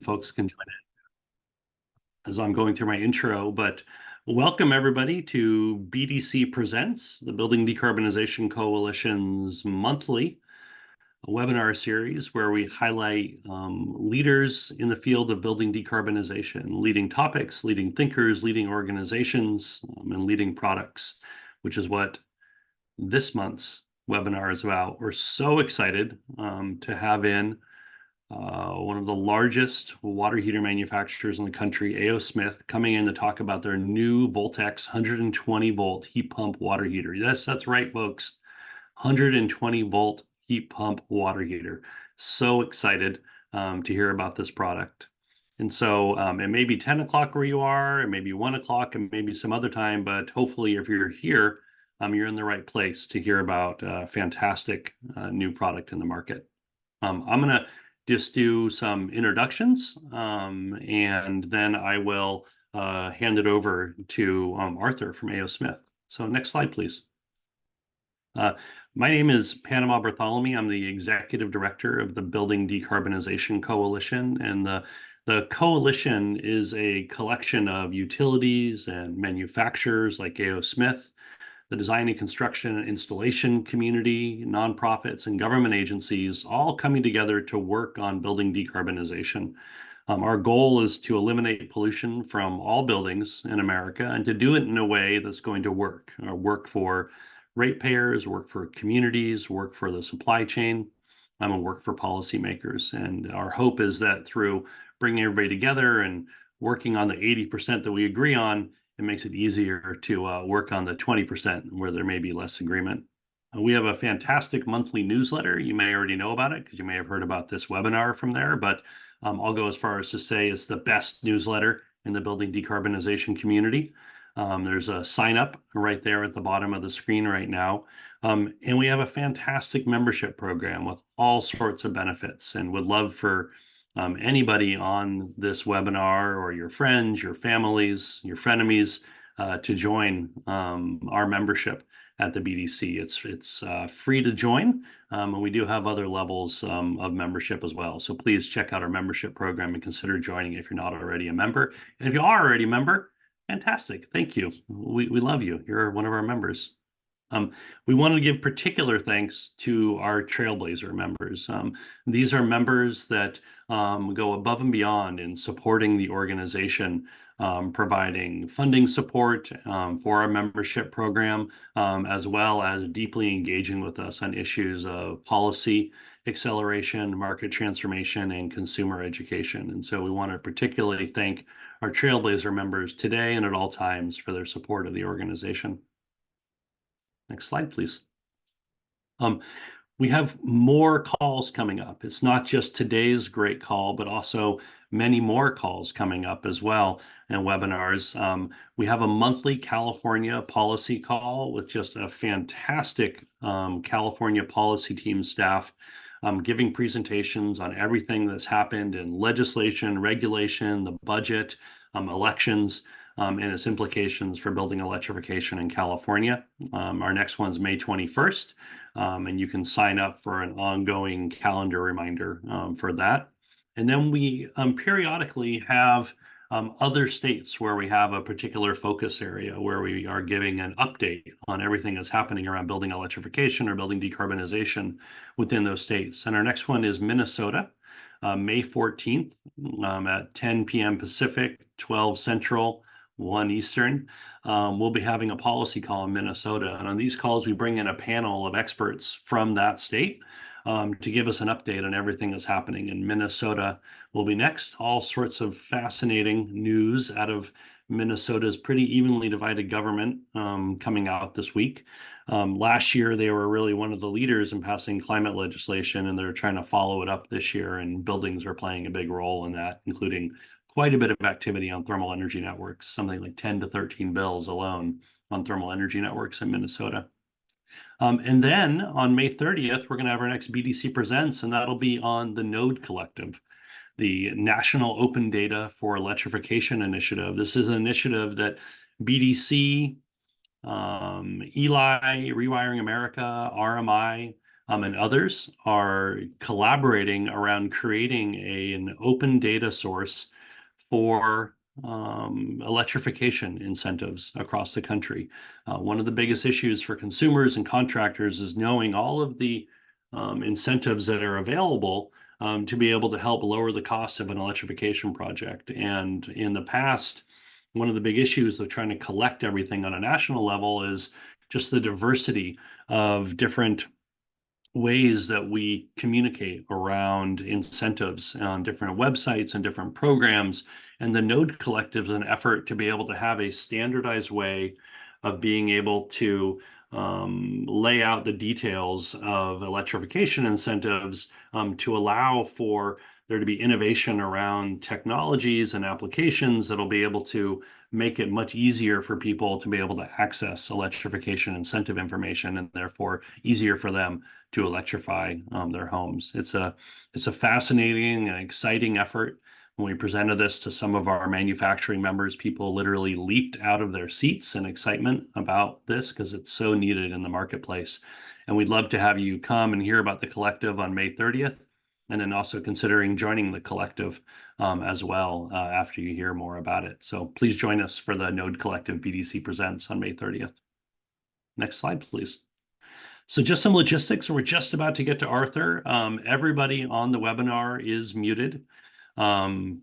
folks can join in as I'm going through my intro, but welcome everybody to BDC Presents, the Building Decarbonization Coalition's monthly webinar series where we highlight leaders in the field of building decarbonization, leading topics, leading thinkers, leading organizations, and leading products, which is what this month's webinar is about. We're so excited to have in one of the largest water heater manufacturers in the country, A.O. Smith, coming in to talk about their new Voltex 120 volt heat pump water heater. Yes, that's right, folks. 120 volt heat pump water heater. So excited to hear about this product. And so it may be 10 o'clock where you are, it may be 1 o'clock, and maybe some other time, but hopefully if you're here, you're in the right place to hear about a fantastic new product in the market. I'm going to just do some introductions, and then I will hand it over to Arthur from A.O. Smith. So next slide, please. My name is Panama Bartholomew. I'm the Executive Director of the Building Decarbonization Coalition, and the coalition is a collection of utilities and manufacturers like A.O. Smith, the design and construction and installation community, nonprofits, and government agencies all coming together to work on building decarbonization. Our goal is to eliminate pollution from all buildings in America and to do it in a way that's going to work for ratepayers, work for communities, work for the supply chain, and work for policymakers. And our hope is that through bringing everybody together and working on the 80% that we agree on, it makes it easier to work on the 20% where there may be less agreement. We have a fantastic monthly newsletter. You may already know about it because you may have heard about this webinar from there, but I'll go as far as to say it's the best newsletter in the building decarbonization community. There's a sign up right there at the bottom of the screen right now. And we have a fantastic membership program with all sorts of benefits, and would love for anybody on this webinar or your friends, your families, your frenemies to join our membership at the BDC. It's free to join, and we do have other levels of membership as well. So please check out our membership program and consider joining if you're not already a member. And if you are already a member, fantastic. Thank you. We love you. You're one of our members. We want to give particular thanks to our Trailblazer members. These are members that go above and beyond in supporting the organization, providing funding support for our membership program, as well as deeply engaging with us on issues of policy acceleration, market transformation, and consumer education. And so we want to particularly thank our Trailblazer members today and at all times for their support of the organization. Next slide, please. We have more calls coming up. It's not just today's great call, but also many more calls coming up as well and webinars. We have a monthly California policy call with just a fantastic California policy team staff giving presentations on everything that's happened in legislation, regulation, the budget, elections, and its implications for building electrification in California. Our next one's May 21st, and you can sign up for an ongoing calendar reminder for that. And then we periodically have other states where we have a particular focus area where we are giving an update on everything that's happening around building electrification or building decarbonization within those states. And our next one is Minnesota, May 14th at 10 p.m. Pacific, 12 Central, 1 Eastern. We'll be having a policy call in Minnesota. And on these calls, we bring in a panel of experts from that state to give us an update on everything that's happening in Minnesota. Will be next. All sorts of fascinating news out of Minnesota's pretty evenly divided government coming out this week. Last year, they were really one of the leaders in passing climate legislation, and they're trying to follow it up this year, and buildings are playing a big role in that, including quite a bit of activity on thermal energy networks, something like 10 to 13 bills alone on thermal energy networks in Minnesota. And then on May 30th, we're going to have our next BDC Presents, and that'll be on the Node Collective, the National Open Data for Electrification Initiative. This is an initiative that BDC, ELI, Rewiring America, RMI, and others are collaborating around creating an open data source for electrification incentives across the country. One of the biggest issues for consumers and contractors is knowing all of the incentives that are available to be able to help lower the cost of an electrification project. And in the past, one of the big issues of trying to collect everything on a national level is just the diversity of different ways that we communicate around incentives on different websites and different programs. And the Node Collective is an effort to be able to have a standardized way of being able to lay out the details of electrification incentives to allow for there to be innovation around technologies and applications that'll be able to make it much easier for people to be able to access electrification incentive information, and therefore easier for them to electrify their homes. It's a fascinating and exciting effort. When we presented this to some of our manufacturing members, people literally leaped out of their seats in excitement about this because it's so needed in the marketplace. And we'd love to have you come and hear about the collective on May 30th, and then also considering joining the collective as well after you hear more about it. So please join us for the Node Collective BDC Presents on May 30th. Next slide, please. So just some logistics. We're just about to get to Arthur. Everybody on the webinar is muted.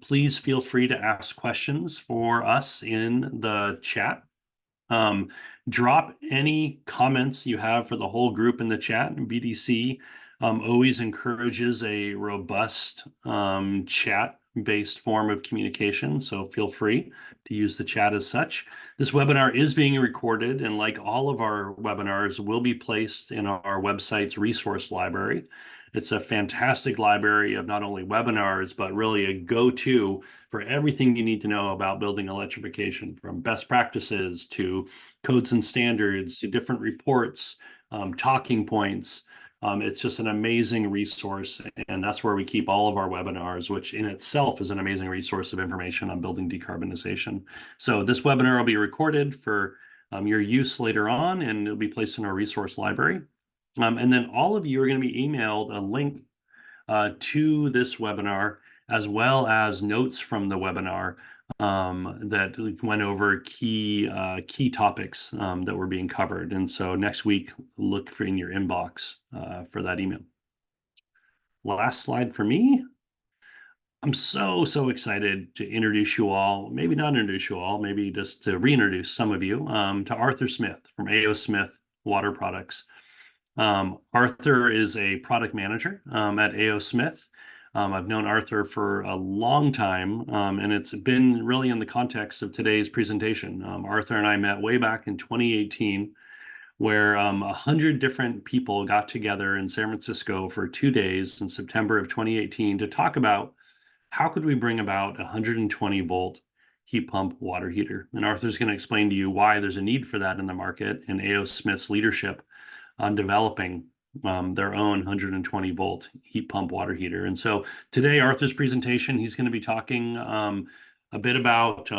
Please feel free to ask questions for us in the chat. Drop any comments you have for the whole group in the chat. BDC always encourages a robust chat-based form of communication, so feel free to use the chat as such. This webinar is being recorded, and like all of our webinars, will be placed in our website's resource library. It's a fantastic library of not only webinars, but really a go-to for everything you need to know about building electrification, from best practices to codes and standards to different reports, talking points. It's just an amazing resource, and that's where we keep all of our webinars, which in itself is an amazing resource of information on building decarbonization. So this webinar will be recorded for your use later on, and it'll be placed in our resource library. And then all of you are going to be emailed a link to this webinar, as well as notes from the webinar that went over key topics that were being covered. And so next week, look for in your inbox for that email. Last slide for me. I'm so excited to introduce you all, maybe not introduce you all, maybe just to reintroduce some of you to Arthur Smith from A.O. Smith Water Products. Arthur is a product manager at A.O. Smith. I've known Arthur for a long time, and it's been really in the context of today's presentation. Arthur and I met way back in 2018, where 100 different people got together in San Francisco for 2 days in September of 2018 to talk about how could we bring about a 120-volt heat pump water heater. And Arthur's going to explain to you why there's a need for that in the market, and A.O. Smith's leadership on developing their own 120-volt heat pump water heater. And so today, Arthur's presentation, he's going to be talking a bit about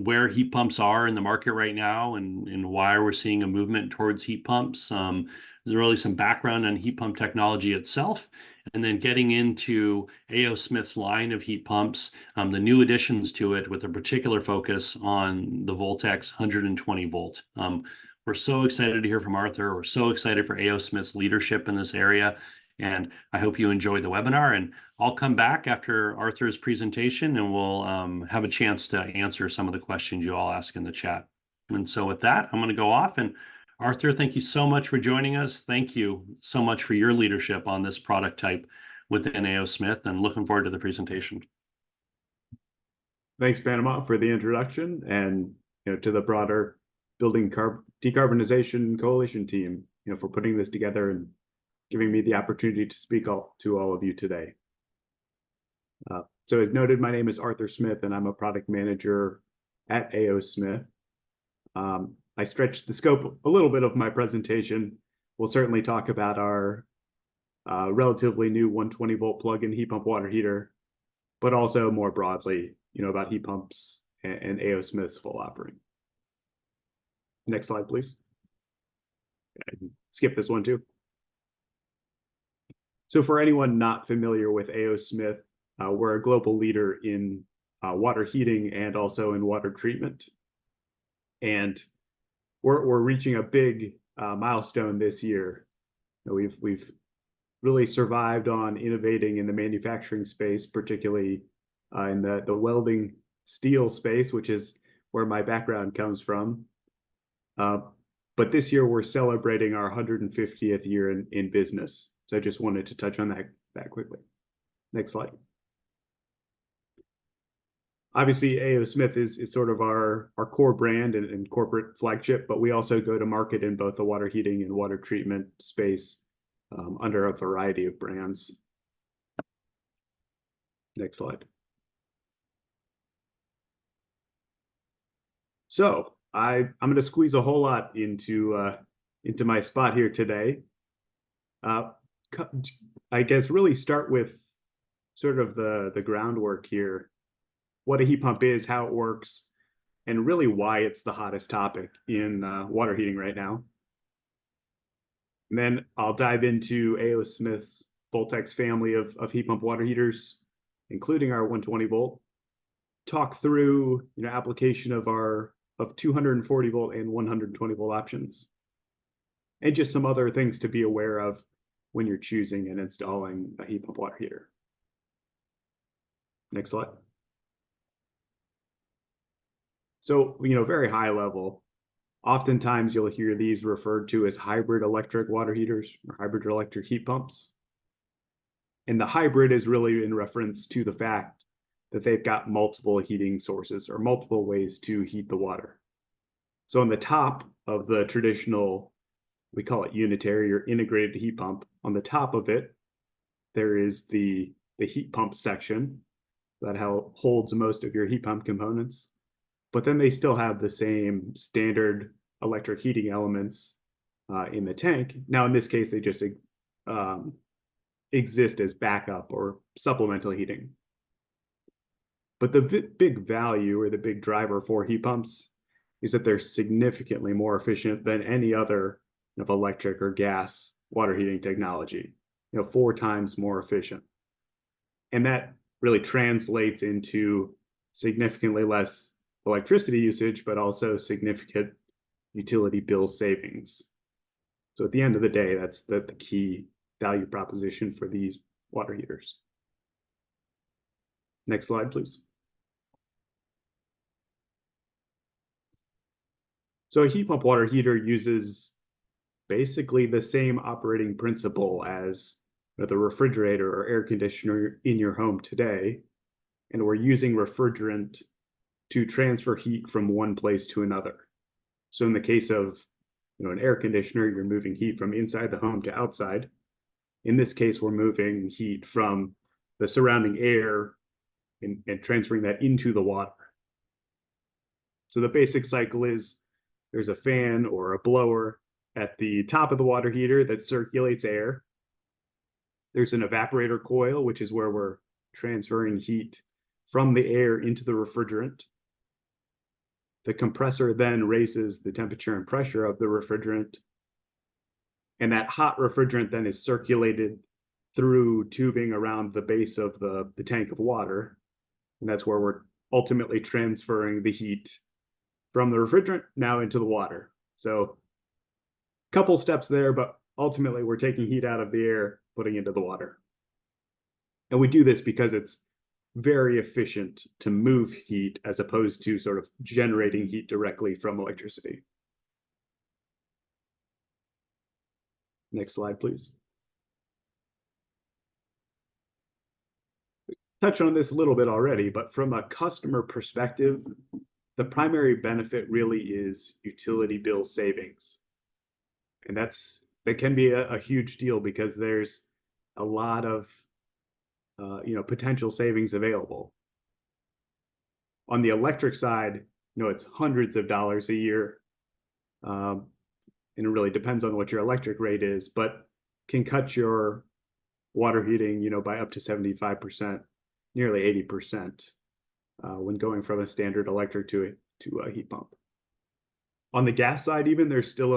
where heat pumps are in the market right now, and why we're seeing a movement towards heat pumps. There's really some background on heat pump technology itself, and then getting into A.O. Smith's line of heat pumps, the new additions to it with a particular focus on the Voltex 120-volt. We're so excited to hear from Arthur. We're so excited for A.O. Smith's leadership in this area. And I hope you enjoyed the webinar. And I'll come back after Arthur's presentation, and we'll have a chance to answer some of the questions you all ask in the chat. And so with that, I'm going to go off. And Arthur, thank you so much for joining us. Thank you so much for your leadership on this product type within A.O. Smith, and looking forward to the presentation. Thanks, Panama, for the introduction, and to the broader Building Decarbonization Coalition team, for putting this together and giving me the opportunity to speak to all of you today. So as noted, my name is Arthur Smith, and I'm a product manager at A.O. Smith. I stretched the scope a little bit of my presentation. We'll certainly talk about our relatively new 120-volt plug-in heat pump water heater, but also more broadly, about heat pumps and A.O. Smith's full offering. Next slide, please. Skip this one too. So for anyone not familiar with A.O. Smith, we're a global leader in water heating and also in water treatment. And we're reaching a big milestone this year. We've really survived on innovating in the manufacturing space, particularly in the welding steel space, which is where my background comes from. But this year we're celebrating our 150th year in business. So I just wanted to touch on that quickly. Next slide. Obviously, A.O. Smith is sort of our core brand and corporate flagship, but we also go to market in both the water heating and water treatment space under a variety of brands. Next slide. So I'm going to squeeze a whole lot into my spot here today. I guess really start with sort of the groundwork here, what a heat pump is, how it works, and really why it's the hottest topic in water heating right now. And then I'll dive into A.O. Smith's Voltex family of heat pump water heaters, including our 120 volt. Talk through application of 240 volt and 120 volt options, and just some other things to be aware of when you're choosing and installing a heat pump water heater. Next slide. So, very high level, oftentimes you'll hear these referred to as hybrid electric water heaters or hybrid electric heat pumps. And the hybrid is really in reference to the fact that they've got multiple heating sources or multiple ways to heat the water. So on the top of the traditional, we call it unitary or integrated heat pump, on the top of it, there is the heat pump section that holds most of your heat pump components. But then they still have the same standard electric heating elements in the tank. Now, in this case, they just exist as backup or supplemental heating. But the big value or the big driver for heat pumps is that they're significantly more efficient than any other electric or gas water heating technology, 4 times more efficient. And that really translates into significantly less electricity usage, but also significant utility bill savings. So at the end of the day, that's the key value proposition for these water heaters. Next slide, please. So a heat pump water heater uses basically the same operating principle as the refrigerator or air conditioner in your home today. And we're using refrigerant to transfer heat from one place to another. So in the case of an air conditioner, you're moving heat from inside the home to outside. In this case, we're moving heat from the surrounding air and transferring that into the water. So the basic cycle is there's a fan or a blower at the top of the water heater that circulates air. There's an evaporator coil, which is where we're transferring heat from the air into the refrigerant. The compressor then raises the temperature and pressure of the refrigerant. And that hot refrigerant then is circulated through tubing around the base of the tank of water. And that's where we're ultimately transferring the heat from the refrigerant now into the water. So a couple steps there, but ultimately we're taking heat out of the air, putting into the water. And we do this because it's very efficient to move heat as opposed to sort of generating heat directly from electricity. Next slide, please. Touched on this a little bit already, but from a customer perspective, the primary benefit really is utility bill savings. And that can be a huge deal because there's a lot of potential savings available. On the electric side, it's hundreds of dollars a year. And it really depends on what your electric rate is, but can cut your water heating, by up to 75%, nearly 80%, when going from a standard electric to a heat pump. On the gas side, even, there's still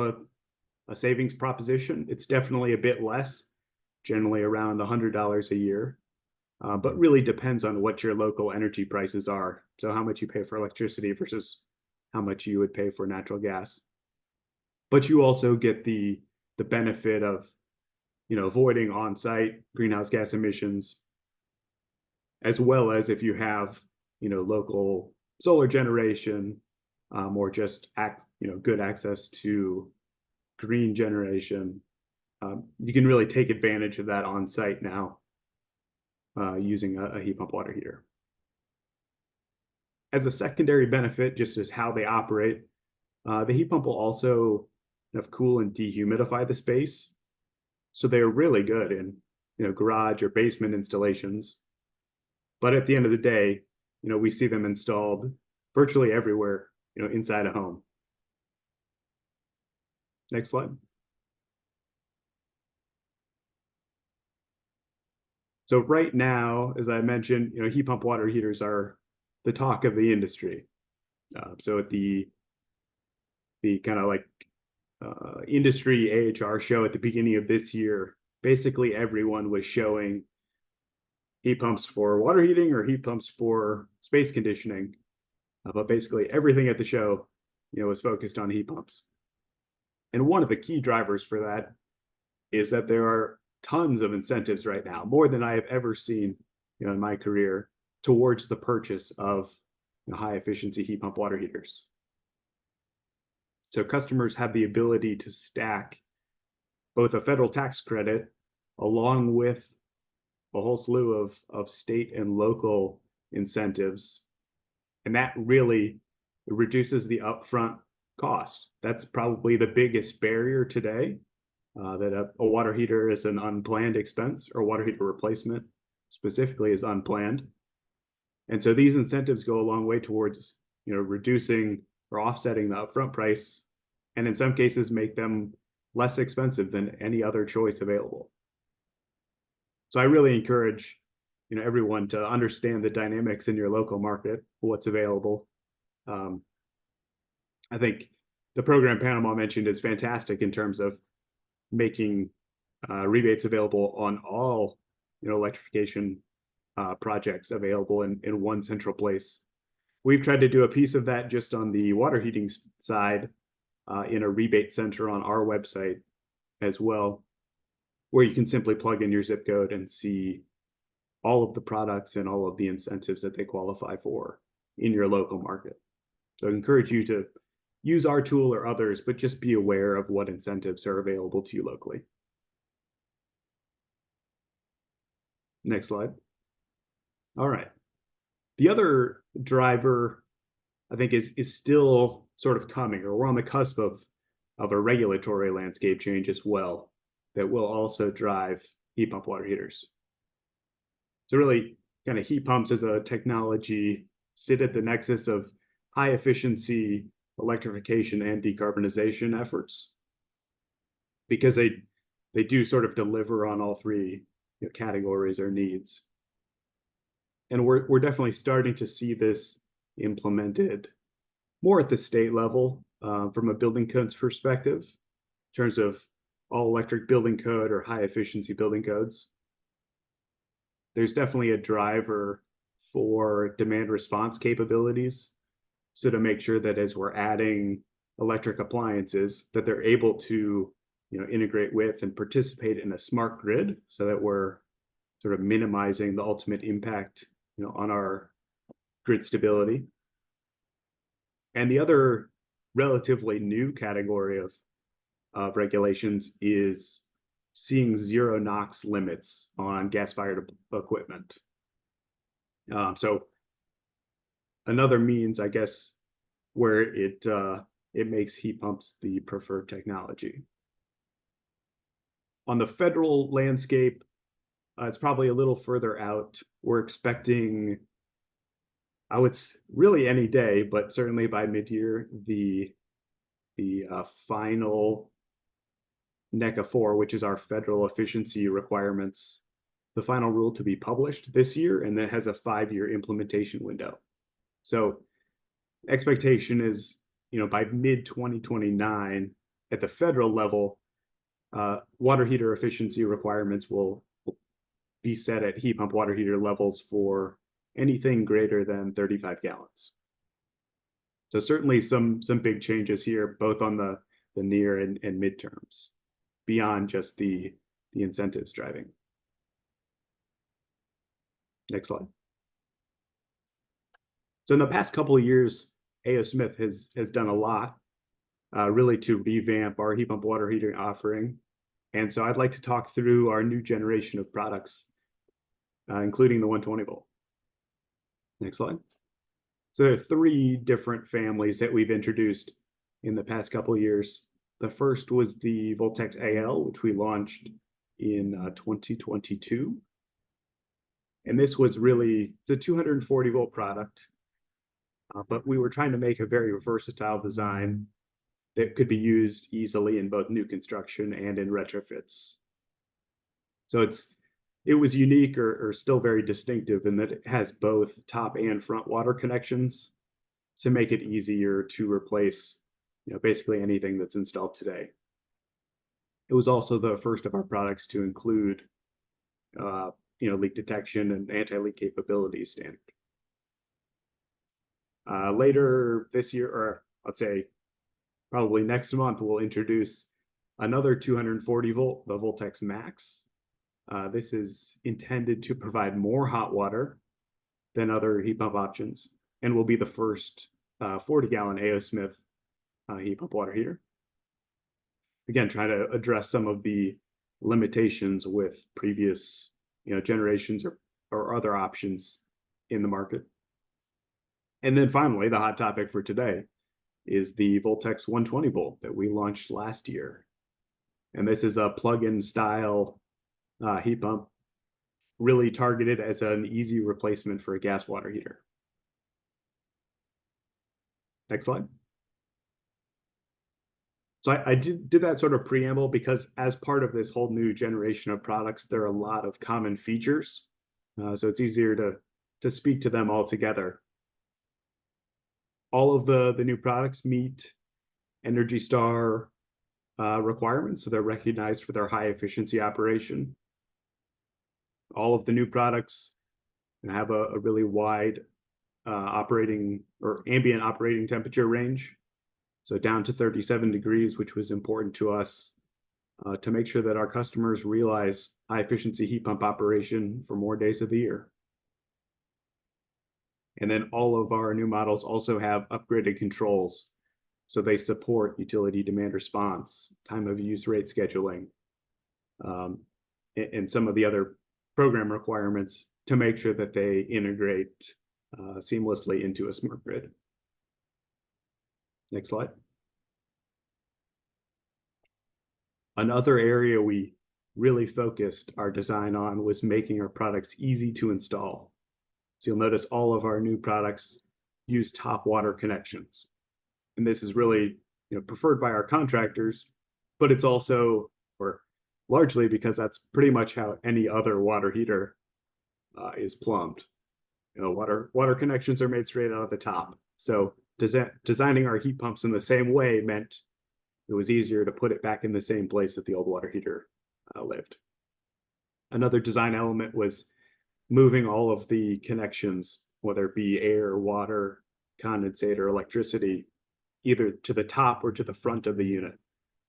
a savings proposition. It's definitely a bit less, generally around $100 a year, but really depends on what your local energy prices are. So how much you pay for electricity versus how much you would pay for natural gas. But you also get the benefit of, avoiding on-site greenhouse gas emissions, as well as if you have, local solar generation, or just good access to green generation. You can really take advantage of that on site now using a heat pump water heater. As a secondary benefit, just as how they operate, the heat pump will also cool and dehumidify the space. So they're really good in garage or basement installations. But at the end of the day, we see them installed virtually everywhere, inside a home. Next slide. So right now, as I mentioned, heat pump water heaters are the talk of the industry. So at the kind of like industry AHR show at the beginning of this year, basically everyone was showing heat pumps for water heating or heat pumps for space conditioning. But basically everything at the show, was focused on heat pumps. And one of the key drivers for that is that there are tons of incentives right now, more than I have ever seen, in my career, towards the purchase of high efficiency heat pump water heaters. So customers have the ability to stack both a federal tax credit along with a whole slew of state and local incentives. And that really reduces the upfront cost. That's probably the biggest barrier today, that a water heater is an unplanned expense, or water heater replacement specifically is unplanned. And so these incentives go a long way towards, reducing or offsetting the upfront price, and in some cases make them less expensive than any other choice available. So I really encourage, everyone to understand the dynamics in your local market, what's available. I think the program Panama mentioned is fantastic in terms of making rebates available on all, electrification projects available in one central place. We've tried to do a piece of that just on the water heating side in a rebate center on our website as well, where you can simply plug in your zip code and see all of the products and all of the incentives that they qualify for in your local market. So I encourage you to use our tool or others, but just be aware of what incentives are available to you locally. Next slide. All right. The other driver, I think, is still sort of coming, or we're on the cusp of a regulatory landscape change as well that will also drive heat pump water heaters. So really, kind of heat pumps as a technology sit at the nexus of high efficiency electrification and decarbonization efforts, because they do sort of deliver on all three categories or needs. And we're definitely starting to see this implemented more at the state level, from a building codes perspective, in terms of all electric building code or high efficiency building codes. There's definitely a driver for demand response capabilities. So to make sure that as we're adding electric appliances, that they're able to integrate with and participate in a smart grid, so that we're sort of minimizing the ultimate impact on our grid stability. And the other relatively new category of regulations is seeing zero NOx limits on gas-fired equipment. So another means, I guess, where it makes heat pumps the preferred technology. On the federal landscape, it's probably a little further out. We're expecting, really any day, but certainly by mid-year, the final NECA 4, which is our federal efficiency requirements, the final rule to be published this year, and that has a 5-year implementation window. So expectation is, by mid-2029 at the federal level, water heater efficiency requirements will be set at heat pump water heater levels for anything greater than 35 gallons. So certainly some big changes here, both on the near and midterms, beyond just the incentives driving. Next slide. So in the past couple of years, A.O. Smith has done a lot really to revamp our heat pump water heater offering. And so I'd like to talk through our new generation of products, including the 120 volt. Next slide. So there are 3 different families that we've introduced in the past couple of years. The first was the Voltex AL, which we launched in 2022. And this was really, it's a 240 volt product, but we were trying to make a very versatile design that could be used easily in both new construction and in retrofits. So it was unique or still very distinctive in that it has both top and front water connections to make it easier to replace, basically anything that's installed today. It was also the first of our products to include, leak detection and anti-leak capabilities standard. Later this year, or I'd say probably next month, we'll introduce another 240 volt, the Voltex Max. This is intended to provide more hot water than other heat pump options and will be the first 40-gallon A.O. Smith heat pump water heater. Again, try to address some of the limitations with previous generations or other options in the market. And then finally, the hot topic for today is the Voltex 120 volt that we launched last year. And this is a plug-in style heat pump, really targeted as an easy replacement for a gas water heater. Next slide. So I did that sort of preamble because as part of this whole new generation of products, there are a lot of common features. So it's easier to speak to them all together. All of the new products meet Energy Star requirements, so they're recognized for their high efficiency operation. All of the new products have a really wide operating or ambient operating temperature range. So down to 37 degrees, which was important to us to make sure that our customers realize high efficiency heat pump operation for more days of the year. And then all of our new models also have upgraded controls. So they support utility demand response, time of use rate scheduling, and some of the other program requirements to make sure that they integrate seamlessly into a smart grid. Next slide. Another area we really focused our design on was making our products easy to install. So you'll notice all of our new products use top water connections. And this is really preferred by our contractors, but it's also, or largely because that's pretty much how any other water heater is plumbed. Water connections are made straight out of the top. So designing our heat pumps in the same way meant it was easier to put it back in the same place that the old water heater lived. Another design element was moving all of the connections, whether it be air, water, condensate, or electricity, either to the top or to the front of the unit.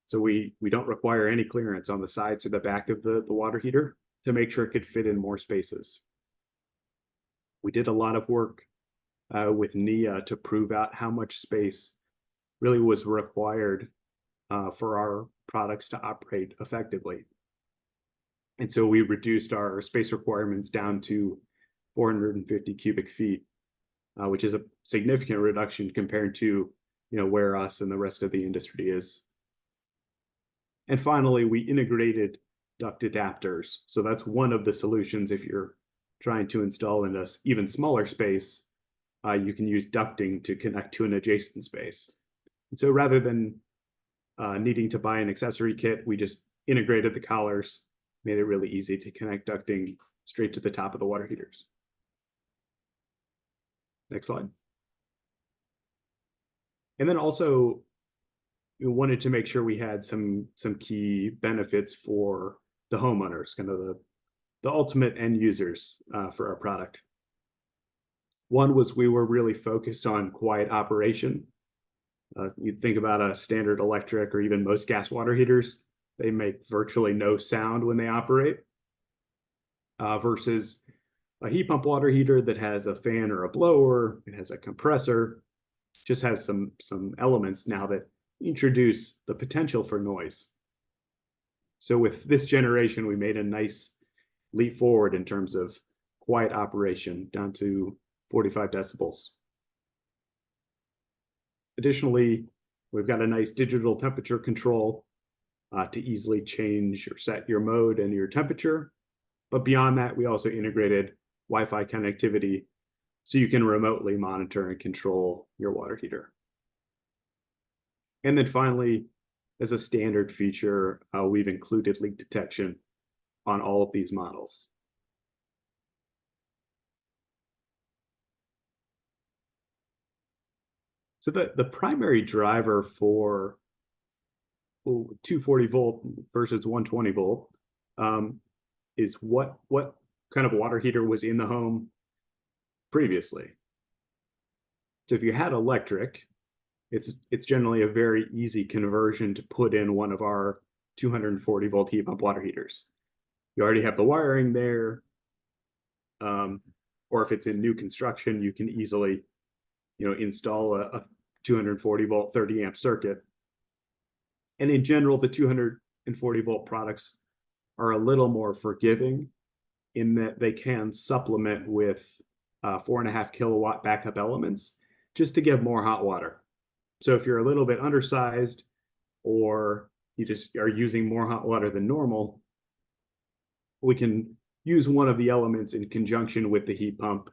So we don't require any clearance on the sides or the back of the water heater to make sure it could fit in more spaces. We did a lot of work with NIA to prove out how much space really was required for our products to operate effectively. And so we reduced our space requirements down to 450 cubic feet, which is a significant reduction compared to where us and the rest of the industry is. And finally, we integrated duct adapters. So that's one of the solutions if you're trying to install in an even smaller space, you can use ducting to connect to an adjacent space. And so rather than needing to buy an accessory kit, we just integrated the collars, made it really easy to connect ducting straight to the top of the water heaters. Next slide. And then also, we wanted to make sure we had some key benefits for the homeowners, kind of the ultimate end users for our product. One was we were really focused on quiet operation. You think about a standard electric or even most gas water heaters, they make virtually no sound when they operate, versus a heat pump water heater that has a fan or a blower, it has a compressor, just has some elements now that introduce the potential for noise. So with this generation, we made a nice leap forward in terms of quiet operation down to 45 decibels. Additionally, we've got a nice digital temperature control to easily change or set your mode and your temperature. But beyond that, we also integrated Wi-Fi connectivity so you can remotely monitor and control your water heater. And then finally, as a standard feature, we've included leak detection on all of these models. So the primary driver for 240 volt versus 120 volt is what kind of water heater was in the home previously. So if you had electric, it's generally a very easy conversion to put in one of our 240 volt heat pump water heaters. You already have the wiring there, or if it's in new construction, you can easily, install a 240 volt 30 amp circuit. And in general, the 240 volt products are a little more forgiving in that they can supplement with 4.5 kilowatt backup elements just to give more hot water. So if you're a little bit undersized or you just are using more hot water than normal, we can use one of the elements in conjunction with the heat pump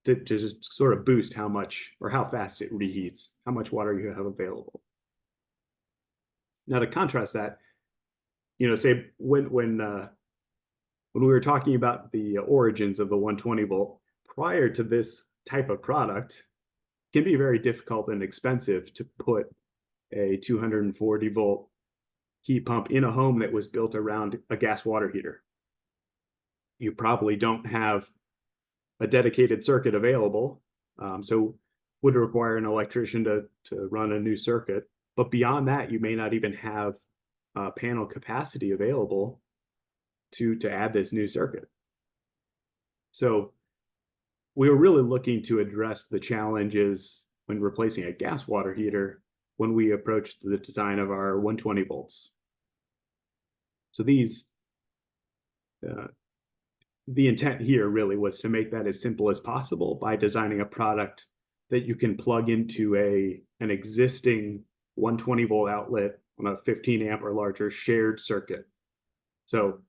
to just sort of boost how much or how fast it reheats, how much water you have available. Now to contrast that, say when we were talking about the origins of the 120 volt, prior to this type of product, it can be very difficult and expensive to put a 240 volt heat pump in a home that was built around a gas water heater. You probably don't have a dedicated circuit available, so would require an electrician to run a new circuit. But beyond that, you may not even have panel capacity available to add this new circuit. So we were really looking to address the challenges when replacing a gas water heater when we approached the design of our 120 volts. So these, the intent here really was to make that as simple as possible by designing a product that you can plug into an existing 120 volt outlet on a 15 amp or larger shared circuit. So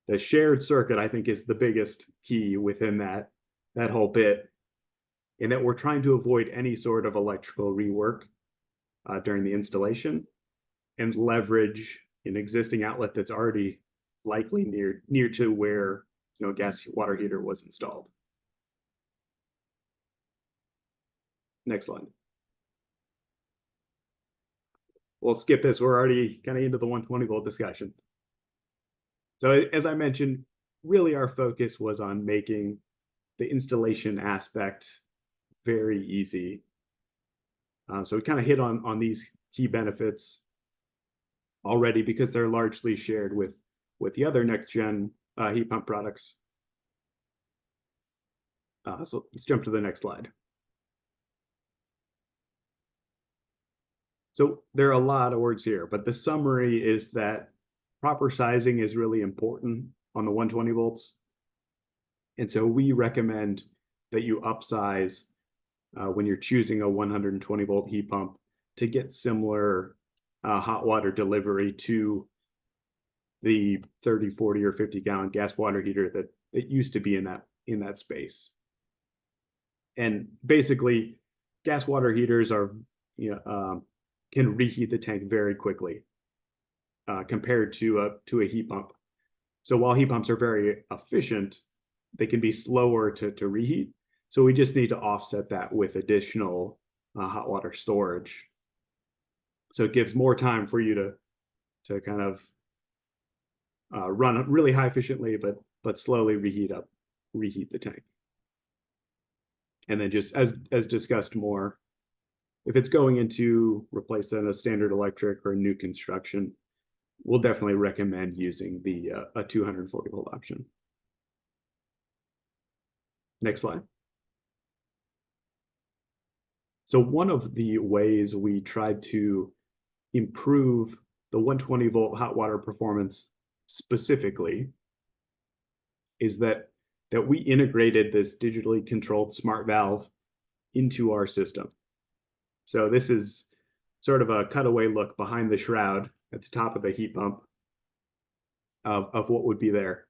the shared circuit, I think, is the biggest key within that whole bit, in that we're trying to avoid any sort of electrical rework during the installation and leverage an existing outlet that's already likely near to where a gas water heater was installed. Next slide. We'll skip this. We're already kind of into the 120 volt discussion. So as I mentioned, really our focus was on making the installation aspect very easy. So we kind of hit on these key benefits already because they're largely shared with the other next gen heat pump products. So let's jump to the next slide. So there are a lot of words here, but the summary is that proper sizing is really important on the 120 volts. And so we recommend that you upsize when you're choosing a 120 volt heat pump to get similar hot water delivery to the 30, 40, or 50 gallon gas water heater that used to be in that space. And basically, gas water heaters are can reheat the tank very quickly compared to a heat pump. So while heat pumps are very efficient, they can be slower to reheat. So we just need to offset that with additional hot water storage. So it gives more time for you to kind of run really high efficiently, but slowly reheat the tank. And then just as discussed more, if it's going into replacing a standard electric or a new construction, we'll definitely recommend using the a 240 volt option. Next slide. So one of the ways we tried to improve the 120 volt hot water performance specifically is that we integrated this digitally controlled smart valve into our system. So this is sort of a cutaway look behind the shroud at the top of the heat pump of what would be there.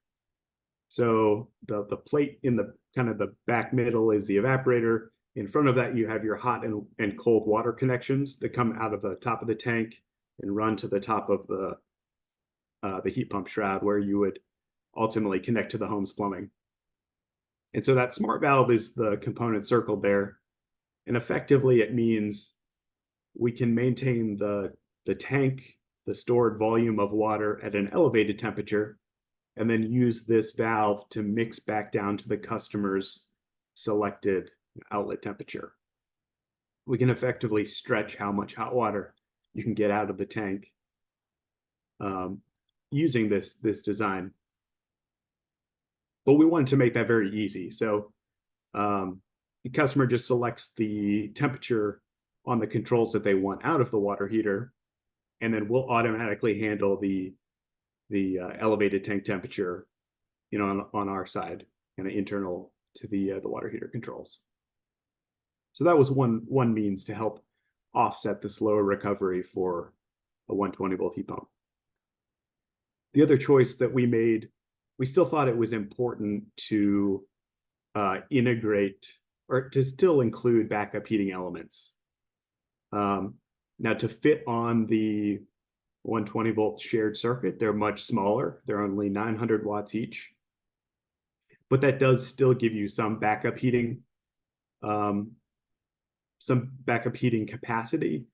So the plate in the kind of the back middle is the evaporator. In front of that, you have your hot and cold water connections that come out of the top of the tank and run to the top of the heat pump shroud, where you would ultimately connect to the home's plumbing. And so that smart valve is the component circled there. And effectively, it means we can maintain the tank, the stored volume of water at an elevated temperature, and then use this valve to mix back down to the customer's selected outlet temperature. We can effectively stretch how much hot water you can get out of the tank using this design. But we wanted to make that very easy. So the customer just selects the temperature on the controls that they want out of the water heater, and then we'll automatically handle the elevated tank temperature, on our side, kind of internal to the water heater controls. So that was one means to help offset the slower recovery for a 120 volt heat pump. The other choice that we made, we still thought it was important to integrate or to still include backup heating elements. Now, to fit on the 120 volt shared circuit, they're much smaller. They're only 900 watts each. But that does still give you some backup heating, capacity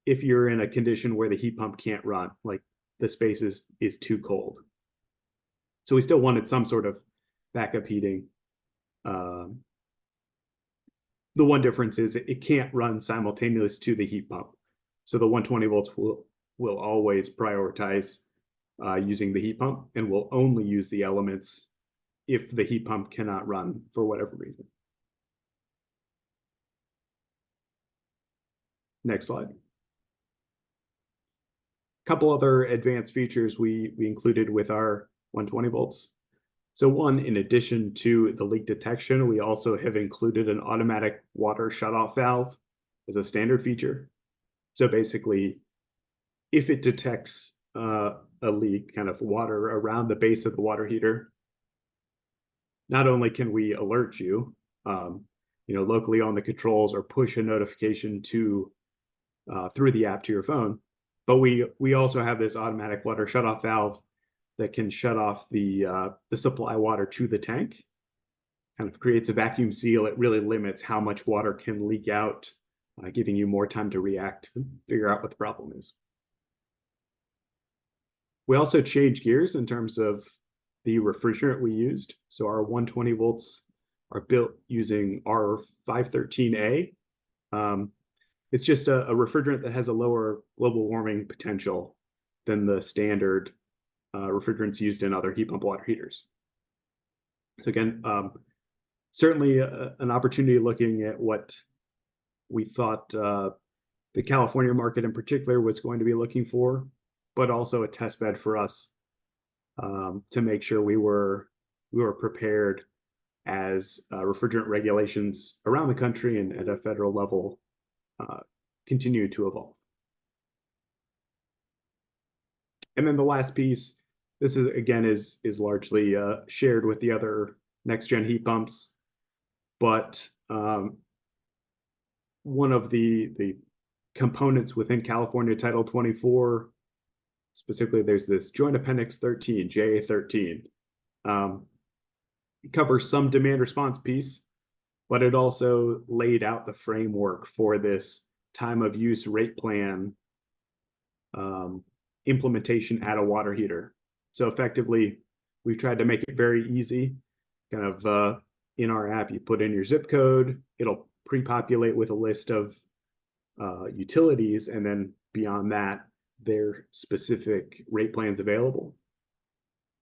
if you're in a condition where the heat pump can't run, like the space is too cold. So we still wanted some sort of backup heating. The one difference is it can't run simultaneous to the heat pump. So the 120 volts will always prioritize using the heat pump, and will only use the elements if the heat pump cannot run for whatever reason. Next slide. A couple other advanced features we included with our 120 volts. So one, in addition to the leak detection, we also have included an automatic water shutoff valve as a standard feature. So basically, if it detects a leak, kind of water around the base of the water heater, not only can we alert you, locally on the controls, or push a notification to through the app to your phone, but we also have this automatic water shutoff valve that can shut off the supply water to the tank. Kind of creates a vacuum seal. It really limits how much water can leak out, giving you more time to react and figure out what the problem is. We also changed gears in terms of the refrigerant we used. So our 120 volts are built using R513A. It's just a refrigerant that has a lower global warming potential than the standard refrigerants used in other heat pump water heaters. So again, certainly an opportunity looking at what we thought the California market in particular was going to be looking for, but also a test bed for us to make sure we were prepared as refrigerant regulations around the country and at a federal level continue to evolve. And then the last piece, this is again is largely shared with the other next gen heat pumps, but one of the components within California Title 24, specifically, there's this Joint Appendix 13, JA13. It covers some demand response piece, but it also laid out the framework for this time of use rate plan implementation at a water heater. So effectively, we've tried to make it very easy. Kind of in our app, you put in your zip code, it'll pre-populate with a list of utilities, and then beyond that, their specific rate plans available.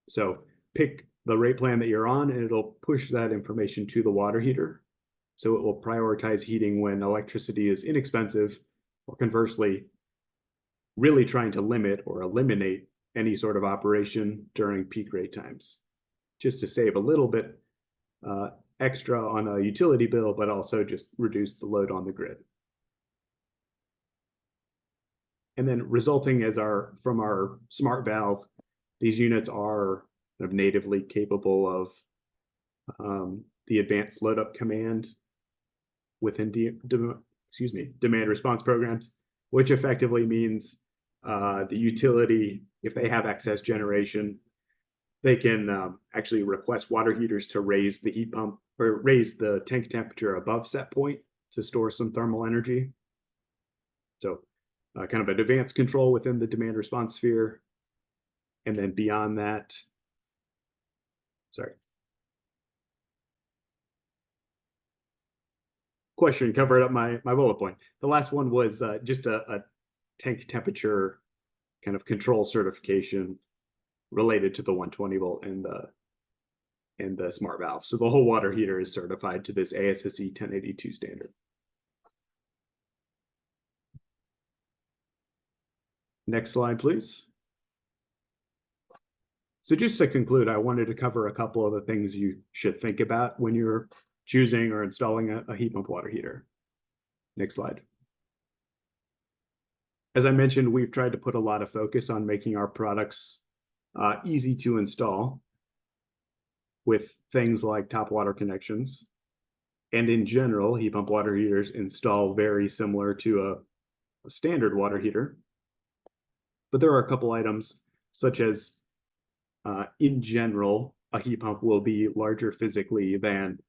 So pick the rate plan that you're on, and it'll push that information to the water heater. So it will prioritize heating when electricity is inexpensive, or conversely, really trying to limit or eliminate any sort of operation during peak rate times, just to save a little bit extra on a utility bill, but also just reduce the load on the grid. And then resulting from our smart valve, these units are kind of natively capable of the advanced load up command within demand response programs, which effectively means the utility, if they have excess generation, they can actually request water heaters to raise the heat pump or raise the tank temperature above set point to store some thermal energy. So kind of an advanced control within the demand response sphere. And then beyond that, question covered up my bullet point. The last one was just a tank temperature kind of control certification related to the 120 volt and the smart valve. So the whole water heater is certified to this ASSE 1082 standard. Next slide, please. So just to conclude, I wanted to cover a couple of the things you should think about when you're choosing or installing a heat pump water heater. Next slide. As I mentioned, we've tried to put a lot of focus on making our products easy to install with things like top water connections. And in general, heat pump water heaters install very similar to a standard water heater. But there are a couple items such as, in general, a heat pump will be larger physically than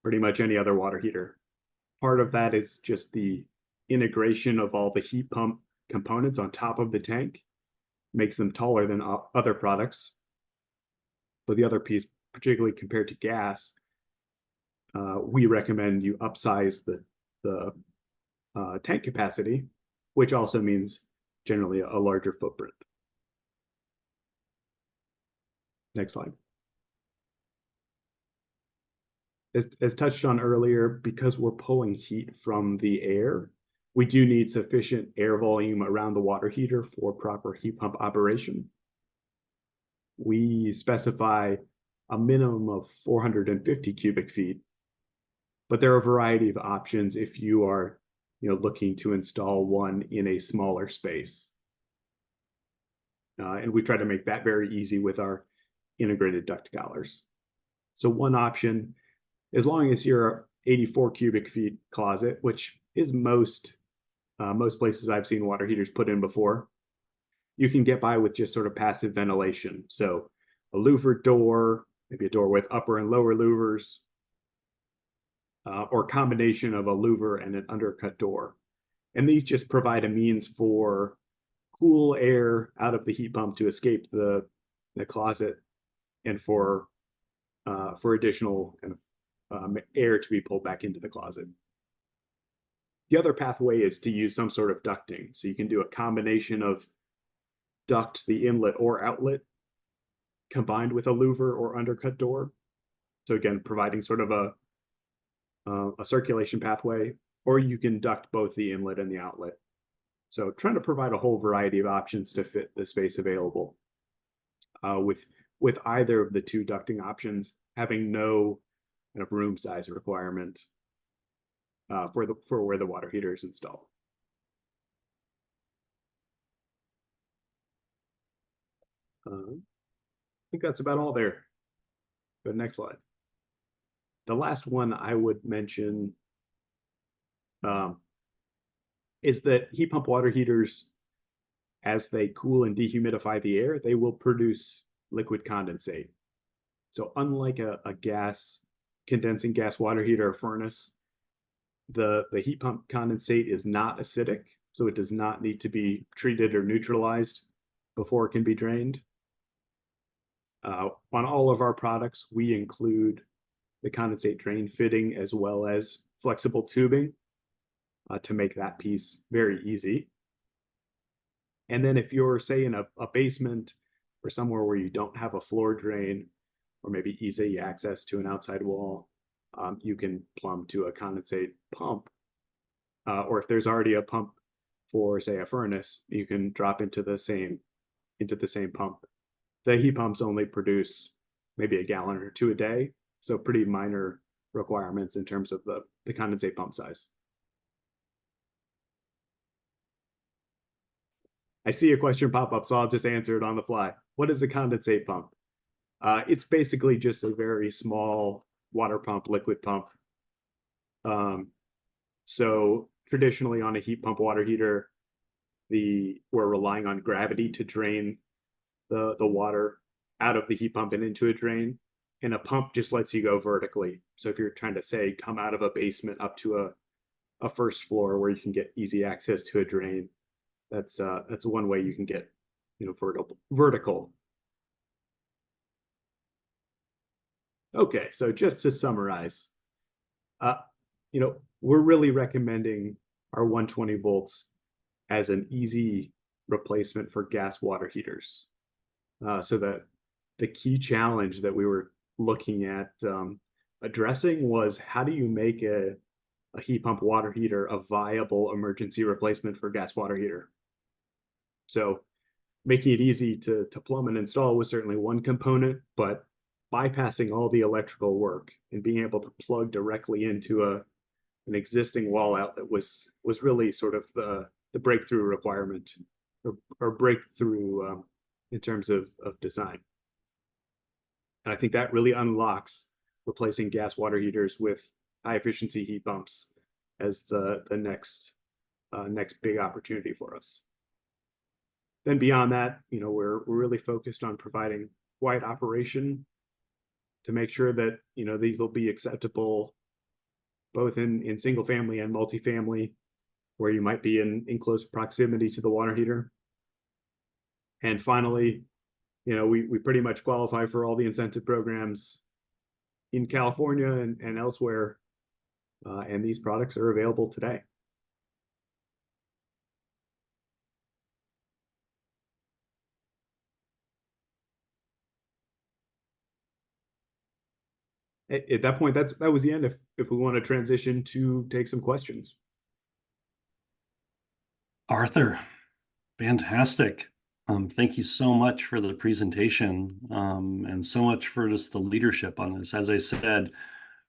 pretty much any other water heater. Part of that is just the integration of all the heat pump components on top of the tank makes them taller than other products. But the other piece, particularly compared to gas, we recommend you upsize the tank capacity, which also means generally a larger footprint. Next slide. As touched on earlier, because we're pulling heat from the air, we do need sufficient air volume around the water heater for proper heat pump operation. We specify a minimum of 450 cubic feet, but there are a variety of options if you are looking to install one in a smaller space. And we try to make that very easy with our integrated duct collars. So one option, as long as you're 84 cubic feet closet, which is most places I've seen water heaters put in before, you can get by with just sort of passive ventilation. So a louver door, maybe a door with upper and lower louvers, or combination of a louver and an undercut door. And these just provide a means for cool air out of the heat pump to escape the closet, and for additional kind of air to be pulled back into the closet. The other pathway is to use some sort of ducting. So you can do a combination of duct the inlet or outlet combined with a louver or undercut door. So again, providing sort of a circulation pathway, or you can duct both the inlet and the outlet. So trying to provide a whole variety of options to fit the space available. With either of the two ducting options having no kind of room size requirement for where the water heater is installed. I think that's about all there. Go next slide. The last one I would mention is that heat pump water heaters, as they cool and dehumidify the air, they will produce liquid condensate. So unlike a condensing gas water heater or furnace, the heat pump condensate is not acidic. so it does not need to be treated or neutralized before it can be drained. On all of our products, we include the condensate drain fitting as well as flexible tubing to make that piece very easy. And then if you're, say, in a basement or somewhere where you don't have a floor drain or maybe easy access to an outside wall, you can plumb to a condensate pump. Or if there's already a pump for, say, a furnace, you can drop into the same pump. The heat pumps only produce maybe a gallon or two a day, so pretty minor requirements in terms of the condensate pump size. I see a question pop up, so I'll just answer it on the fly. What is a condensate pump? It's basically just a very small water pump, liquid pump. So traditionally on a heat pump water heater, we're relying on gravity to drain the water out of the heat pump and into a drain. And a pump just lets you go vertically. So if you're trying to, say, come out of a basement up to a first floor where you can get easy access to a drain, that's one way you can get, vertical. Okay, so just to summarize, we're really recommending our 120 volts as an easy replacement for gas water heaters. So that the key challenge that we were looking at addressing was, how do you make a heat pump water heater a viable emergency replacement for gas water heater? So making it easy to plumb and install was certainly one component, but bypassing all the electrical work and being able to plug directly into an existing wall outlet was really sort of the breakthrough requirement or breakthrough in terms of design. And I think that really unlocks replacing gas water heaters with high efficiency heat pumps as the next big opportunity for us. Then beyond that, we're really focused on providing quiet operation to make sure that these will be acceptable both in single family and multifamily, where you might be in close proximity to the water heater. And finally, we pretty much qualify for all the incentive programs in California and elsewhere, and these products are available today. At that point, that was the end. If we want to transition to take some questions. Arthur, fantastic. Thank you so much for the presentation, and so much for just the leadership on this. As I said,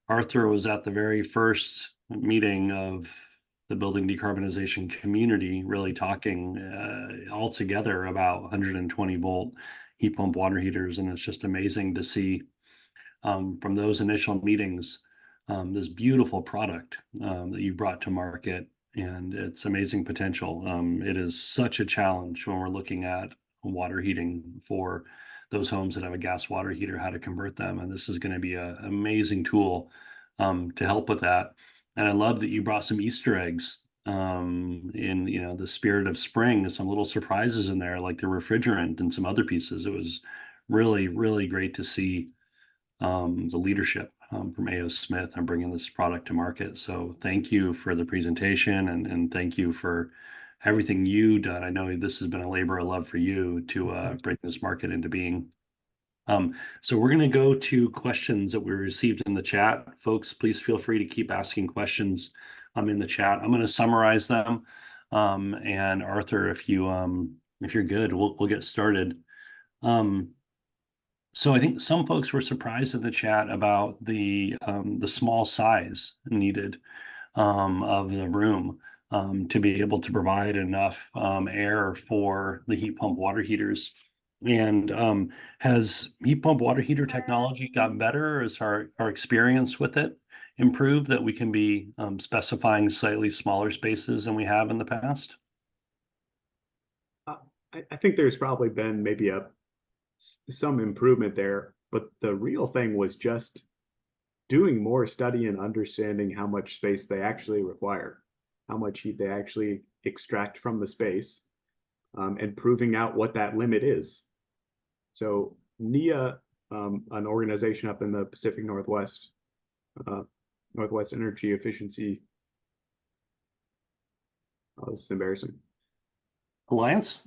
Arthur was at the very first meeting of the building decarbonization community, really talking all together about 120 volt heat pump water heaters. And it's just amazing to see from those initial meetings this beautiful product that you brought to market, and its amazing potential. It is such a challenge when we're looking at water heating for those homes that have a gas water heater, how to convert them. And this is going to be an amazing tool to help with that. And I love that you brought some Easter eggs in the spirit of spring, some little surprises in there, like the refrigerant and some other pieces. It was really, really great to see the leadership from A.O. Smith on bringing this product to market. So thank you for the presentation, and thank you for everything you've done. I know this has been a labor of love for you to bring this market into being. So we're going to go to questions that we received in the chat. Folks, please feel free to keep asking questions in the chat. I'm going to summarize them. And Arthur, if you're good, we'll get started. So I think some folks were surprised in the chat about the small size needed of the room to be able to provide enough air for the heat pump water heaters. And has heat pump water heater technology gotten better? Is our experience with it improved, that we can be specifying slightly smaller spaces than we have in the past? I think there's probably been maybe some improvement there, but the real thing was just doing more study and understanding how much space they actually require. how much heat they actually extract from the space, and proving out what that limit is. So NEA, an organization up in the Pacific Northwest, Northwest Energy Efficiency. Oh, this is embarrassing. Alliance?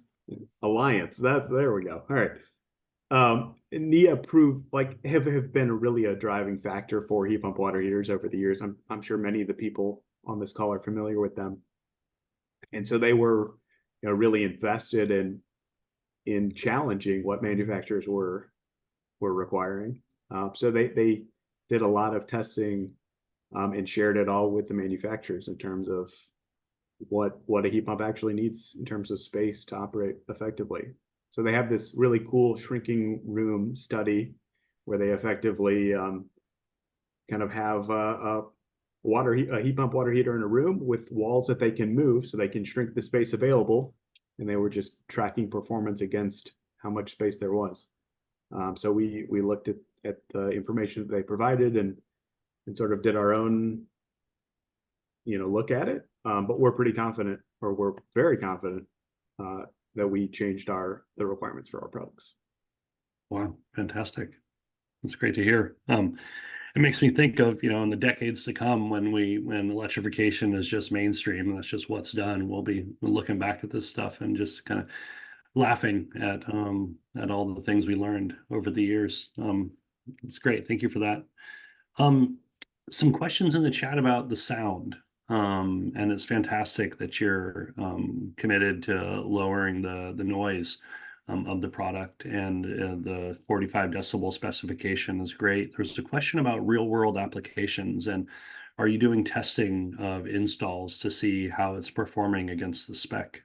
Alliance. There we go. All right. NEA proved like have been really a driving factor for heat pump water heaters over the years. I'm sure many of the people on this call are familiar with them. And so they were, really invested in challenging what manufacturers were requiring. So they did a lot of testing, and shared it all with the manufacturers in terms of what a heat pump actually needs in terms of space to operate effectively. So they have this really cool shrinking room study where they effectively kind of have a heat pump water heater in a room with walls that they can move so they can shrink the space available. And they were just tracking performance against how much space there was. So we looked at the information that they provided and sort of did our own, look at it. But we're pretty confident, or we're very confident, that we changed the requirements for our products. Wow, fantastic. That's great to hear. It makes me think of, in the decades to come when electrification is just mainstream and that's just what's done, we'll be looking back at this stuff and just kind of laughing at all the things we learned over the years. It's great. Thank you for that. Some questions in the chat about the sound. And it's fantastic that you're committed to lowering the noise of the product, and the 45 decibel specification is great. There's a question about real world applications, and are you doing testing of installs to see how it's performing against the spec?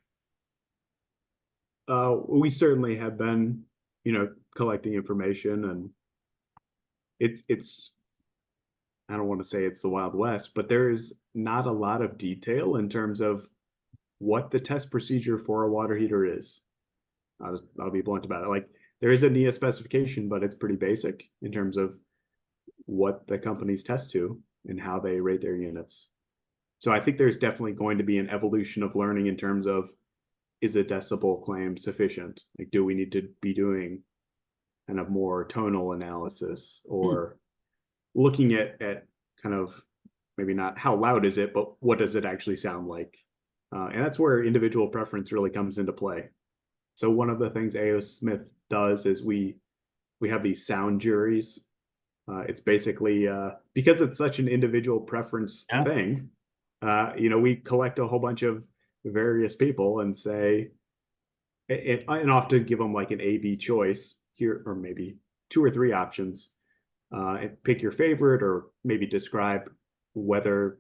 We certainly have been, collecting information, and it's I don't want to say it's the Wild West, but there is not a lot of detail in terms of what the test procedure for a water heater is. I'll be blunt about it. Like, there is a NEA specification, but it's pretty basic in terms of what the companies test to and how they rate their units. So I think there's definitely going to be an evolution of learning in terms of, is a decibel claim sufficient? Like, do we need to be doing kind of more tonal analysis, or looking at kind of maybe not how loud is it, but what does it actually sound like? And that's where individual preference really comes into play. So one of the things A.O. Smith does is we have these sound juries. It's basically because it's such an individual preference thing. We collect a whole bunch of various people and say, and often give them like an A/B choice here, or maybe 2 or 3 options. And pick your favorite, or maybe describe whether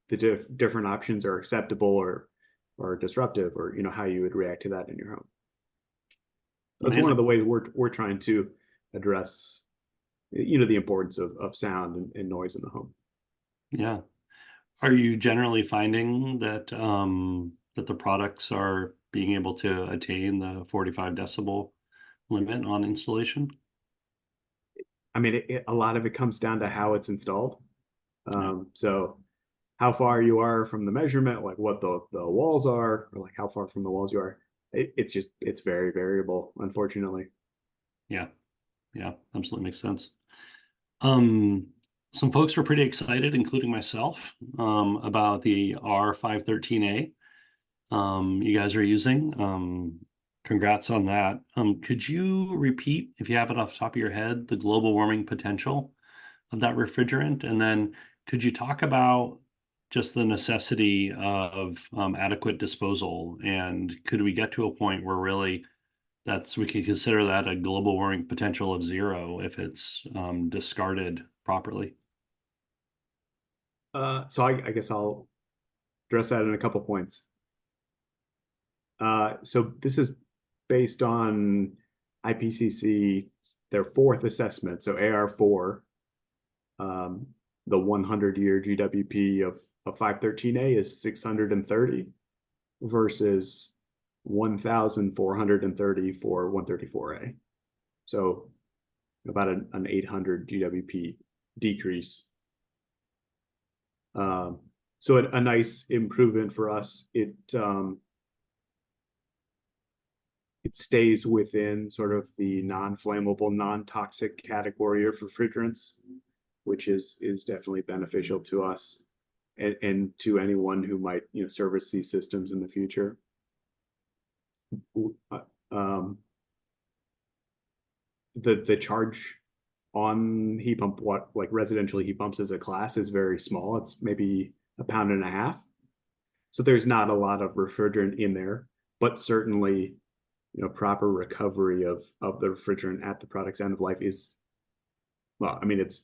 the different options are acceptable or disruptive, or how you would react to that in your home. That's one of the ways we're trying to address, the importance of sound and noise in the home. Yeah. Are you generally finding that that the products are being able to attain the 45 decibel limit on installation? I mean, a lot of it comes down to how it's installed. So how far you are from the measurement, like what the walls are, or like how far from the walls you are. It's very variable, unfortunately. Yeah, absolutely makes sense. Some folks were pretty excited, including myself, about the R513A you guys are using. Congrats on that. Could you repeat, if you have it off the top of your head, the global warming potential of that refrigerant? And then could you talk about just the necessity of adequate disposal? And could we get to a point where really we can consider that a global warming potential of 0 if it's discarded properly? So I guess I'll address that in a couple points. So this is based on IPCC, their 4th assessment. So AR4, the 100-year GWP of 513A is 630 versus 1,430 for 134A. So about an 800 GWP decrease. So a nice improvement for us. It stays within sort of the non-flammable, non-toxic category of refrigerants, which is definitely beneficial to us and to anyone who might, service these systems in the future. The charge on heat pump, like residential heat pumps as a class, is very small. It's maybe £1.50. So there's not a lot of refrigerant in there, but certainly, proper recovery of the refrigerant at the product's end of life is, well, I mean, it's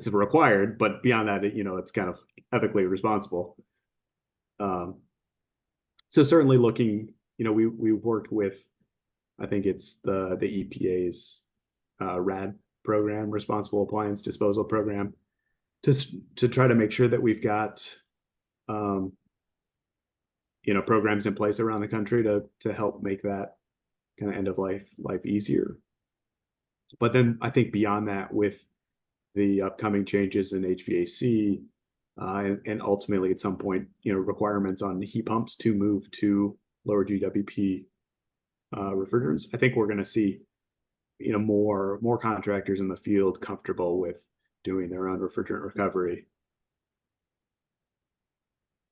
required, but beyond that, it's kind of ethically responsible. So certainly looking, we've worked with, I think it's the EPA's RAD program, Responsible Appliance Disposal Program, to try to make sure that we've got programs in place around the country to help make that kind of end of life easier. But then I think beyond that, with the upcoming changes in HVAC and ultimately at some point, requirements on heat pumps to move to lower GWP refrigerants, I think we're going to see more contractors in the field comfortable with doing their own refrigerant recovery.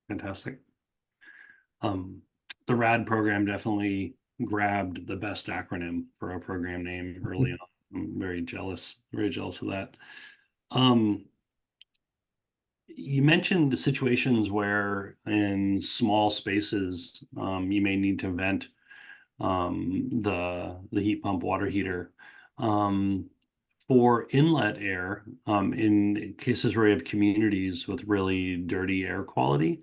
Fantastic. The RAD program definitely grabbed the best acronym for a program name early on. I'm very jealous of that. You mentioned situations where in small spaces, you may need to vent the heat pump water heater. For inlet air, in cases where you have communities with really dirty air quality,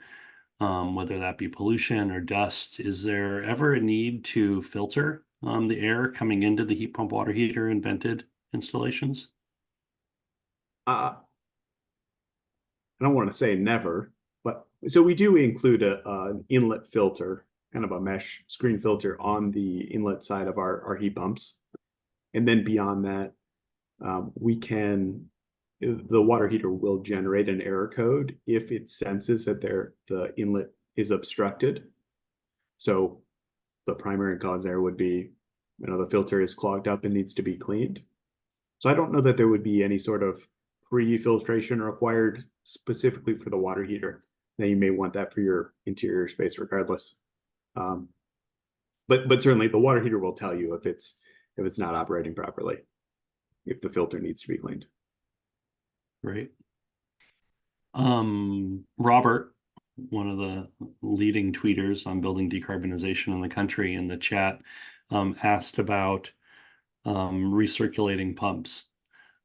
whether that be pollution or dust, is there ever a need to filter the air coming into the heat pump water heater in vented installations? I don't want to say never, but so we do include an inlet filter, kind of a mesh screen filter on the inlet side of our heat pumps. And then beyond that, the water heater will generate an error code if it senses that the inlet is obstructed. So the primary cause there would be, the filter is clogged up and needs to be cleaned. So I don't know that there would be any sort of pre-filtration required specifically for the water heater. Now you may want that for your interior space regardless. But certainly the water heater will tell you if it's not operating properly, if the filter needs to be cleaned. Right. Robert, one of the leading tweeters on building decarbonization in the country, in the chat, asked about recirculating pumps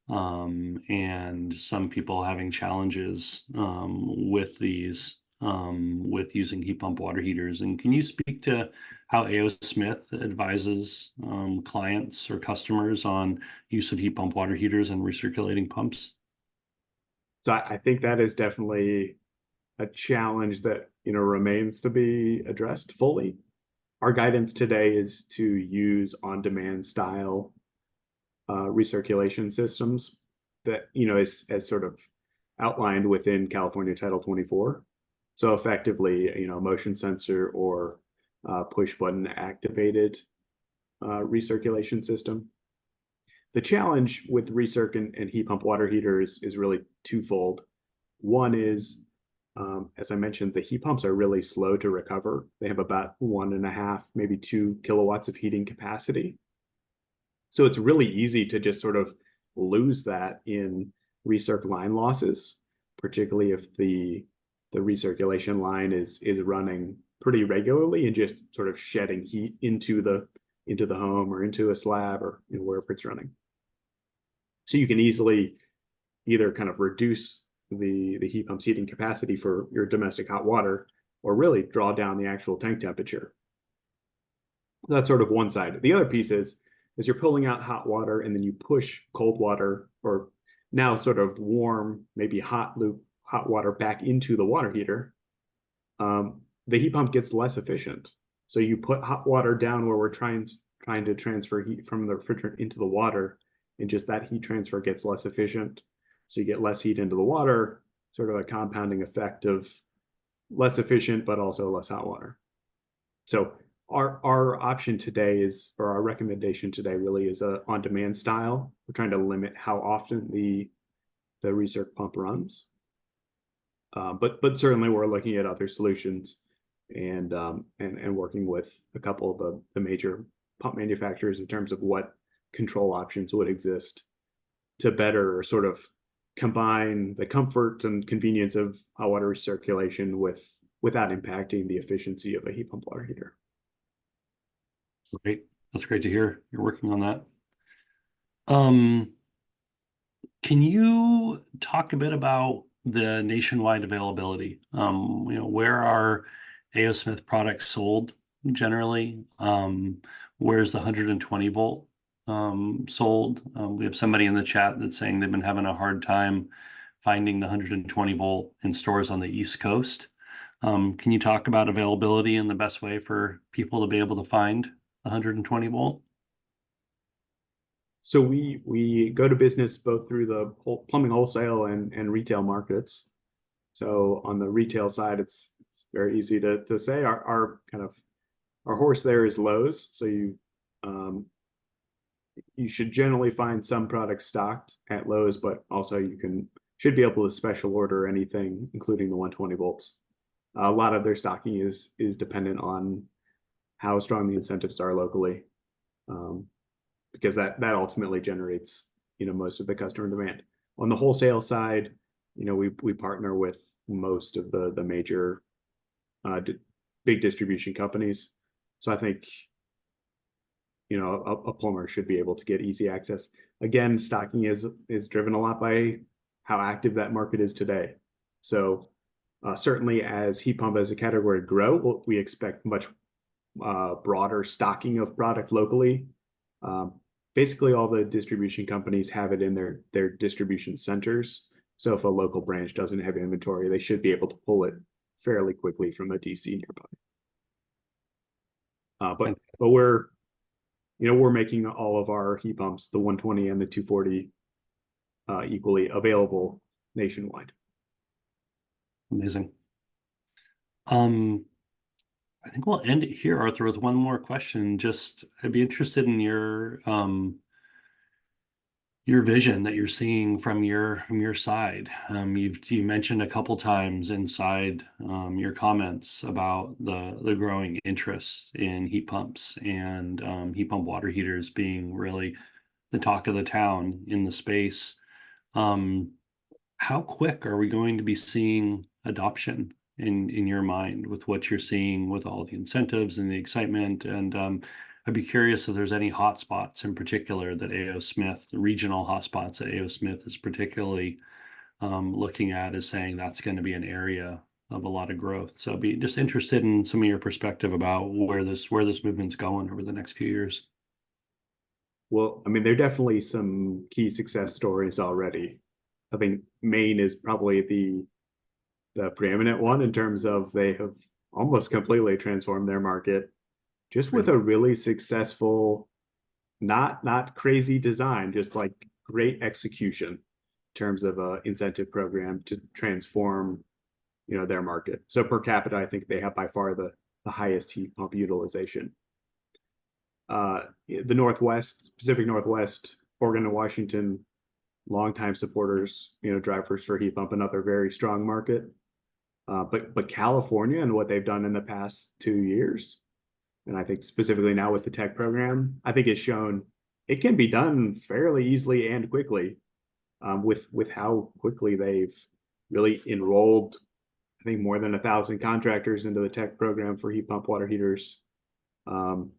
and some people having challenges with these, with using heat pump water heaters. And can you speak to how A.O. Smith advises clients or customers on use of heat pump water heaters and recirculating pumps? So I think that is definitely a challenge that remains to be addressed fully. Our guidance today is to use on-demand style recirculation systems that as sort of outlined within California Title 24. So effectively, motion sensor or push button activated recirculation system. The challenge with recirc and heat pump water heaters is really twofold. One is, as I mentioned, the heat pumps are really slow to recover. They have about 1.5, maybe 2 kilowatts of heating capacity. So it's really easy to just sort of lose that in recirc line losses, particularly if the recirculation line is running pretty regularly and just sort of shedding heat into the home or into a slab or wherever it's running. So you can easily either kind of reduce the heat pump's heating capacity for your domestic hot water or really draw down the actual tank temperature. That's sort of one side. The other piece is you're pulling out hot water and then you push cold water or now sort of warm, maybe hot water back into the water heater. The heat pump gets less efficient. So you put hot water down where we're trying to transfer heat from the refrigerant into the water, and just that heat transfer gets less efficient. So you get less heat into the water, sort of a compounding effect of less efficient, but also less hot water. So our option today is, or our recommendation today really is a on-demand style. We're trying to limit how often the recirc pump runs. But certainly we're looking at other solutions and working with a couple of the major pump manufacturers in terms of what control options would exist to better sort of combine the comfort and convenience of hot water recirculation without impacting the efficiency of a heat pump water heater. Great. That's great to hear. You're working on that. Can you talk a bit about the nationwide availability? Where are A.O. Smith products sold generally? Where's the 120 volt sold? We have somebody in the chat that's saying they've been having a hard time finding the 120 volt in stores on the East Coast. Can you talk about availability and the best way for people to be able to find 120 volt? So we go to business both through the plumbing wholesale and retail markets. So on the retail side, it's very easy to say our horse there is Lowe's. So you should generally find some products stocked at Lowe's, but also should be able to special order anything, including the 120 volts. A lot of their stocking is dependent on how strong the incentives are locally, because that ultimately generates most of the customer demand. On the wholesale side, we partner with most of the major big distribution companies. So I think a plumber should be able to get easy access. Again, stocking is driven a lot by how active that market is today. So certainly as heat pump as a category grow, we expect much broader stocking of product locally. Basically all the distribution companies have it in their distribution centers. So if a local branch doesn't have inventory, they should be able to pull it fairly quickly from a DC nearby. But we're making all of our heat pumps, the 120 and the 240, equally available nationwide. Amazing. I think we'll end it here, Arthur, with one more question. I'd be interested in your vision that you're seeing from your side. You mentioned a couple times inside your comments about the growing interest in heat pumps and heat pump water heaters being really the talk of the town in the space. How quick are we going to be seeing adoption in your mind with what you're seeing with all the incentives and the excitement? And I'd be curious if there's any hotspots in particular that A.O. Smith, regional hotspots that A.O. Smith is particularly looking at as saying that's going to be an area of a lot of growth. So I'd be just interested in some of your perspective about where this movement's going over the next few years. Well, I mean, there are definitely some key success stories already. I think Maine is probably the preeminent one in terms of they have almost completely transformed their market just with a really successful, not crazy design, just like great execution in terms of a incentive program to transform, their market. So per capita, I think they have by far the highest heat pump utilization. The Northwest, Pacific Northwest, Oregon and Washington, longtime supporters, drivers for heat pump, another very strong market. But California and what they've done in the past 2 years, and I think specifically now with the tech program, I think it's shown it can be done fairly easily and quickly, with how quickly they've really enrolled, I think more than 1,000 contractors into the tech program for heat pump water heaters. And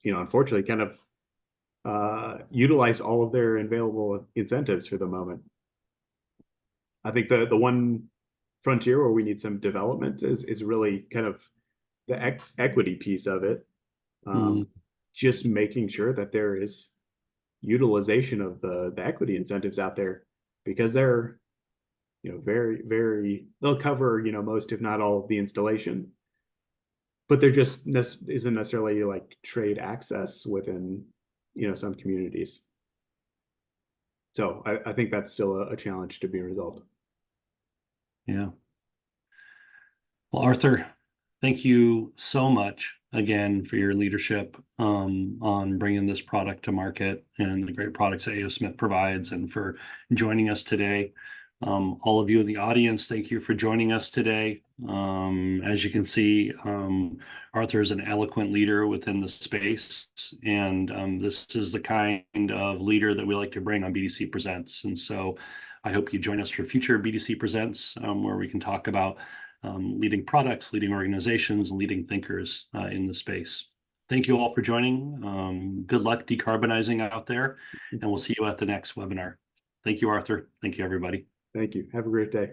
unfortunately kind of utilized all of their available incentives for the moment. I think the one frontier where we need some development is really kind of the equity piece of it. Just making sure that there is utilization of the equity incentives out there, because they're very, very, they'll cover most if not all of the installation, but there just isn't necessarily like trade access within some communities. So I think that's still a challenge to be resolved. Yeah. Well, Arthur, thank you so much again for your leadership on bringing this product to market and the great products that A.O. Smith provides, and for joining us today. All of you in the audience, thank you for joining us today. As you can see, Arthur is an eloquent leader within the space, and this is the kind of leader that we like to bring on BDC Presents. And so I hope you join us for future BDC Presents, where we can talk about leading products, leading organizations, and leading thinkers in the space. Thank you all for joining. Good luck decarbonizing out there, and we'll see you at the next webinar. Thank you, Arthur. Thank you, everybody. Thank you. Have a great day.